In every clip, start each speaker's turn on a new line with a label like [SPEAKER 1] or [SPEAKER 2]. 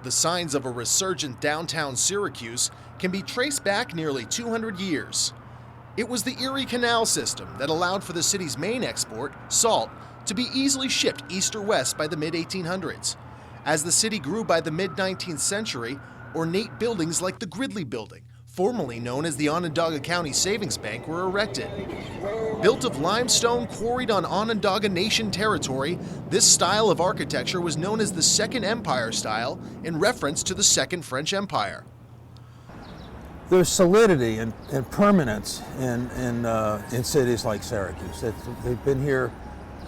[SPEAKER 1] The signs of a resurgent downtown Syracuse can be traced back nearly 200 years. It was the Erie Canal system that allowed for the city's main export, salt, to be easily shipped east or west by the mid-1800s. As the city grew by the mid-19th century, ornate buildings like the Gridley Building, formerly known as the Onondaga County Savings Bank, were erected. Built of limestone quarried on Onondaga Nation territory, this style of architecture was known as the Second Empire style in reference to the Second French Empire.
[SPEAKER 2] There's solidity and permanence in cities like Syracuse. They've been here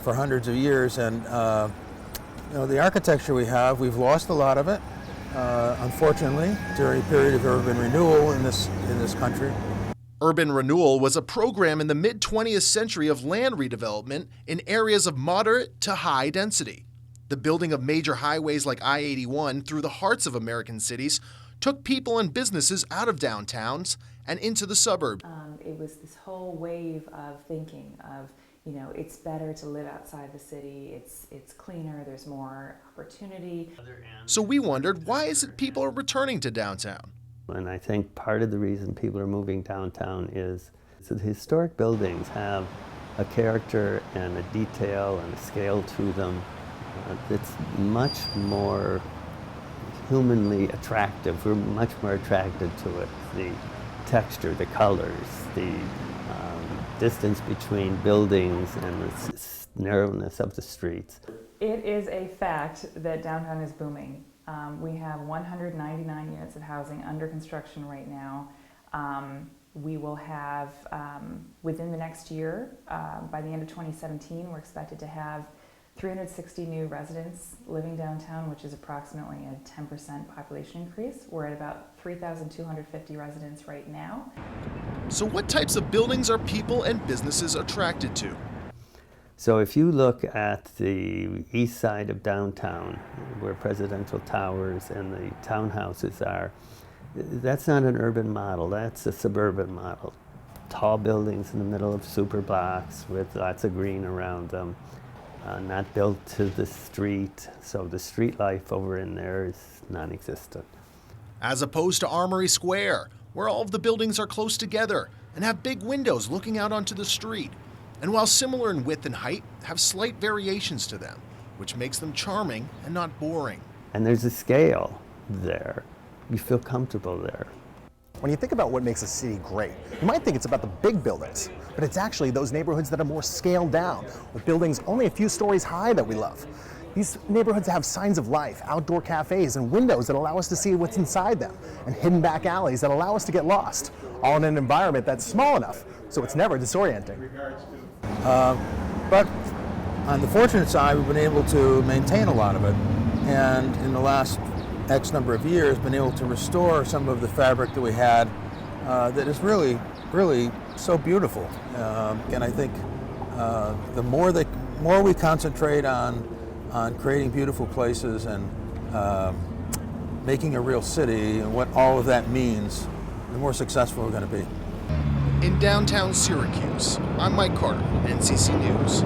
[SPEAKER 2] for hundreds of years, and the architecture we've lost a lot of it, unfortunately, during a period of urban renewal in this country.
[SPEAKER 1] Urban renewal was a program in the mid-20th century of land redevelopment in areas of moderate to high density. The building of major highways like I-81 through the hearts of American cities took people and businesses out of downtowns and into the suburbs.
[SPEAKER 3] It was this whole wave of thinking of, it's better to live outside the city, it's cleaner, there's more opportunity.
[SPEAKER 1] So we wondered, why is it people are returning to downtown?
[SPEAKER 4] And I think part of the reason people are moving downtown is that the historic buildings have a character and a detail and a scale to them that's much more humanly attractive. We're much more attracted to it. The texture, the colors, the distance between buildings and the narrowness of the streets.
[SPEAKER 3] It is a fact that downtown is booming. We have 199 units of housing under construction right now. We will have, within the next year, by the end of 2017, we're expected to have 360 new residents living downtown, which is approximately a 10% population increase. We're at about 3,250 residents right now.
[SPEAKER 1] So what types of buildings are people and businesses attracted to?
[SPEAKER 4] So if you look at the east side of downtown, where Presidential Towers and the townhouses are, that's not an urban model, that's a suburban model. Tall buildings in the middle of super blocks with lots of green around them, not built to the street, so the street life over in there is non-existent.
[SPEAKER 1] As opposed to Armory Square, where all of the buildings are close together and have big windows looking out onto the street, and while similar in width and height, have slight variations to them, which makes them charming and not boring.
[SPEAKER 4] And there's a scale there. You feel comfortable there.
[SPEAKER 5] When you think about what makes a city great, you might think it's about the big buildings, but it's actually those neighborhoods that are more scaled down, with buildings only a few stories high that we love. These neighborhoods have signs of life, outdoor cafes, and windows that allow us to see what's inside them, and hidden back alleys that allow us to get lost, all in an environment that's small enough, so it's never disorienting.
[SPEAKER 2] But on the fortunate side, we've been able to maintain a lot of it, and in the last X number of years, been able to restore some of the fabric that we had that is really, really so beautiful. And I think the more we concentrate on creating beautiful places and making a real city and what all of that means, the more successful we're going to be.
[SPEAKER 1] In downtown Syracuse, I'm Mike Carter, NCC News.